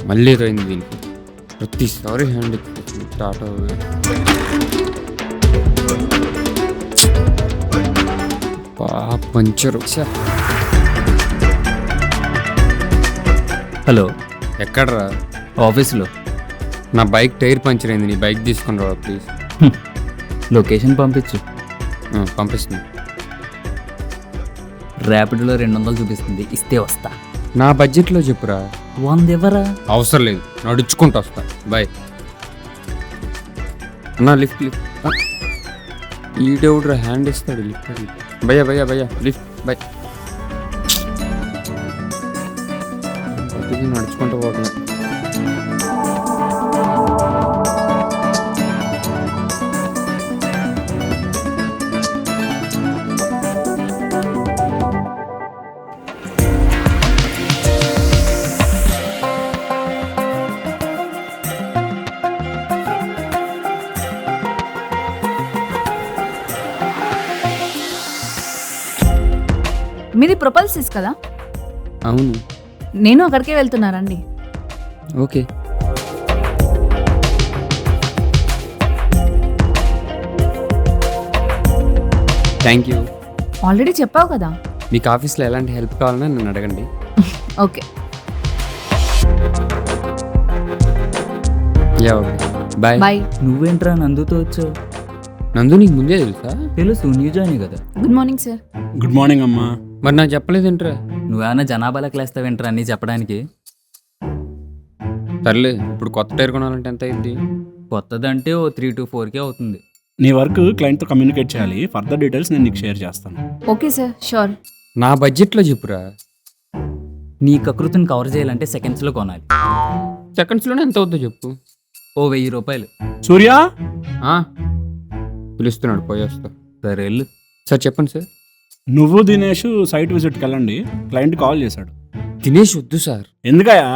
మళ్ళీ ఏదైంది దీనికి. ప్రతిసారి హ్యాండ్ ఎక్కుతుంది టాటా. పంచరు. హలో, ఎక్కడ్రా? ఆఫీస్లో. నా బైక్ టైర్ పంచర్ అయింది. నీ బైక్ తీసుకుని రా ప్లీజ్. లొకేషన్ పంపించు. పంపిస్తుంది. ర్యాపిడ్లో 200 చూపిస్తుంది, ఇస్తే వస్తా. నా బడ్జెట్లో చెప్పురా. 100 ఎవరా? అవసరం లేదు, నడుచుకుంటూ వస్తా. బాయ్ అన్నా. లిఫ్ట్ ఈడెవడ్రా హ్యాండ్ ఇస్తాడు. లిఫ్ట్ భయ్యా భయ్యా భయ్యా లిఫ్ట్. బాయ్. నడుచుకుంటూ పోతున్నా. మీది ప్రొపల్సిస్ కదా? అవును. నేను అక్కడికే వెళ్తున్నారండి. ఓకే. Thank you. ఆల్రెడీ చెప్పావు కదా. మీకు ఆఫీస్లో ఎలాంటి హెల్ప్ కావాలన్నా నన్ను అడగండి. Okay. Yeah okay. Bye. Bye. నువ్వేంట్రా నందుతో వచ్చావు? నందు నీకు ముందే తెలుసా? తెలుసు, న్యూ జాయిన్ కదా. Good morning sir. Good morning అమ్మా. మరి నాకు చెప్పలేదేంట్రా? నువ్వేమన్నా జనాభాలో క్లాస్తావేంట్రా అన్నీ చెప్పడానికి? సర్లే, ఇప్పుడు కొత్త టైర్ కొనాలంటే ఎంత అయింది? కొత్తదంటే ఓ 3 to 4K అవుతుంది. నీ వర్క్ క్లయింట్తో కమ్యూనికేట్ చేయాలి. ఫర్దర్ డీటెయిల్స్ నేను నీకు షేర్ చేస్తాను. Okay sir, sure. నా బడ్జెట్లో చెప్పురా. నీ కకృతిని కవర్ చేయాలంటే సెకండ్స్లో కొనాలి. సెకండ్స్లోనే ఎంత అవుతుందో చెప్పు. ఓ 1000 రూపాయలు. సూర్య, పిలుస్తున్నాడు, పోయేస్తా. సరే వెళ్ళు. సార్ చెప్పండి సార్. నువ్వు దినేష్ సైట్ విజిట్కి వెళ్ళండి. క్లయింట్ కాల్ చేశాడు. దినేష్ వద్దు సార్. ఎందుకయా?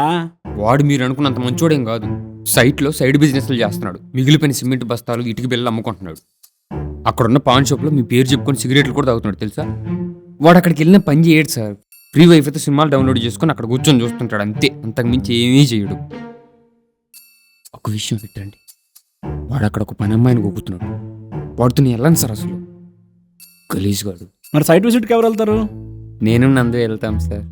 వాడు మీరు అనుకున్నంత మంచోడేం కాదు. సైట్లో సైడ్ బిజినెస్లు చేస్తున్నాడు. మిగిలిపోయిన సిమెంట్ బస్తాలు, ఇటుక బిళ్ళలు అమ్ముకుంటున్నాడు. అక్కడున్న పాన్ షాప్లో మీ పేరు చెప్పుకొని సిగరెట్లు కూడా తాగుతున్నాడు తెలుసా? వాడు అక్కడికి వెళ్ళిన పని చేయడు సార్. ఫ్రీ వైఫైతో సినిమాలు డౌన్లోడ్ చేసుకొని అక్కడ కూర్చొని చూస్తుంటాడు అంతే. అంతకుమించి ఏమీ చేయడు. ఒక విషయం పెట్టండి, వాడు అక్కడ ఒక పని అమ్మాయిని గొప్పుతున్నాడు. వాడుతో నేను వెళ్ళను సార్ అసలు. గలీజ్ గాడు. మరి సైట్ విజిట్కి ఎవరు వెళ్తారు? నేను నందు వెళ్తాం సార్.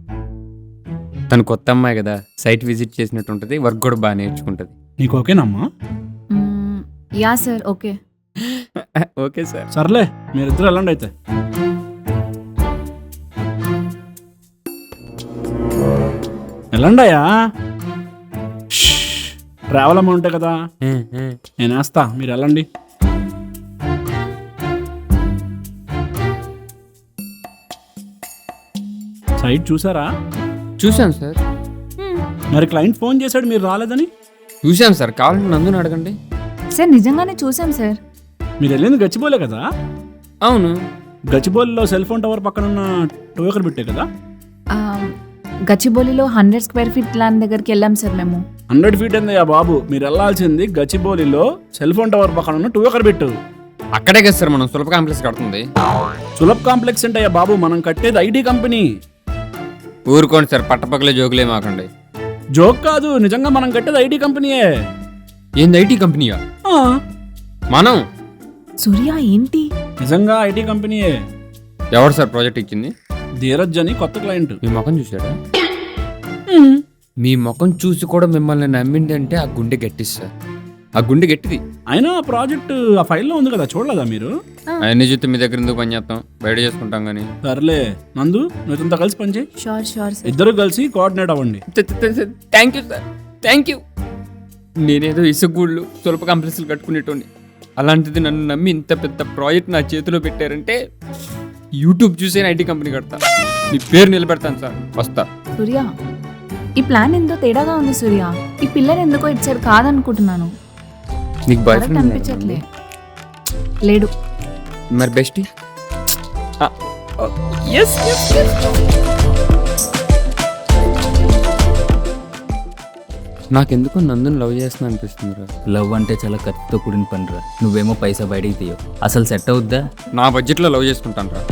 తను కొత్త అమ్మాయి కదా, సైట్ విజిట్ చేసినట్టు ఉంటుంది, వర్క్ కూడా బాగా నేర్చుకుంటుంది. నీకు ఓకేనమ్మా? Yeah sir, okay. Okay sir. సర్లే, మీరిద్దరు వెళ్ళండి అయితే. వెళ్ళండియా. ట్రావెల్ అమౌంటే కదా, నేను వేస్తా, మీరు వెళ్ళండి. సైట్ చూసారా? చూశాను సార్. మరి క్లయింట్ ఫోన్ చేశాడు మీరు రాలేదని. చూశాను సార్, కావాలంటే నందుని అడగండి. సార్ నిజంగానే చూసాం సార్. మీరు వెళ్ళింది గచ్చిబోలే కదా? అవును. గచ్చిబౌలిలో సెల్ ఫోన్ టవర్ పక్కన ఉన్న టోకర్ పెట్టే కదా? గచ్చిబౌలిలో 100 స్క్వేర్ ఫీట్ ల్యాండ్ దగ్గరికి వెళ్ళాం సార్ మేము. 100 feet ఏందయ్యా బాబు, మీరు వెళ్ళాల్సింది గచ్చిబౌలిలో సెల్ ఫోన్ టవర్ పక్కన ఉన్న టోకర్ పెట్టు. అక్కడే కదా సార్ మనం సులభ కాంప్లెక్స్ కడుతుంది. సులభ్ కాంప్లెక్స్ ఏంటయ్యా బాబు, మనం కట్టేది ఐటీ కంపెనీ. ఊరుకోండి సార్, పట్టపక్కలే జోకులే మాకండి. జోక్ కాదు, నిజంగా మనం కట్టేది ఐటీ కంపెనీయే. ఏంది ఐటీ కంపెనీయా? మనం సూర్య ఏంటి? నిజంగా ఐటీ కంపెనీయే. ఎవరు సార్ ప్రాజెక్ట్ ఇచ్చింది? ధీరజ్ అని కొత్త క్లయింట్. మీ ముఖం చూసాడా? మీ ముఖం చూసి కూడా మిమ్మల్ని నమ్మిందంటే ఆ గుండె గట్టిది సార్. ఆ గుండె గట్టిది. అయినా ఆ ప్రాజెక్ట్ ఆ ఫైల్లో ఉంది కదా, చూడలేదా మీరు? అవన్నీ చూస్తే మీ దగ్గర ఎందుకు పని చేస్తాం, బయట చేసుకుంటాం కానీ. సర్లే నందు, నువ్వు కలిసి పని చేయి. Sure sure sir. ఇద్దరు కలిసి కోఆర్డినేట్ అవ్వండి. Thank you sir, thank you. నేనేదో ఇసుగూళ్ళు సులభ కాంప్లెక్స్లు కట్టుకునేటోని, అలాంటిది నన్ను నమ్మి ఇంత పెద్ద ప్రాజెక్ట్ నా చేతిలో పెట్టారంటే యూట్యూబ్ చూసే ఐటీ కంపెనీ కడతాను. మీ పేరు నిలబెడతాను సార్. వస్తా. సూర్య, ఈ ప్లాన్ ఎంతో తేడాగా ఉంది సూర్య. ఈ పిల్లని ఎందుకో ఇచ్చారు కాదనుకుంటున్నాను. నీకు బాయ్ కరెక్ట్ అనిపించట్లే. లేడు. మరి బెస్ట్. నాకెందుకు నందుని లవ్ చేస్తున్నా అనిపిస్తుందిరా. లవ్ అంటే చాలా ఖర్చుతో కూడిన పనిరా. నువ్వేమో పైసా బయటికి తీయవు, అసలు సెట్ అవుద్దా? నా బడ్జెట్లో లవ్ చేసుకుంటాను రా.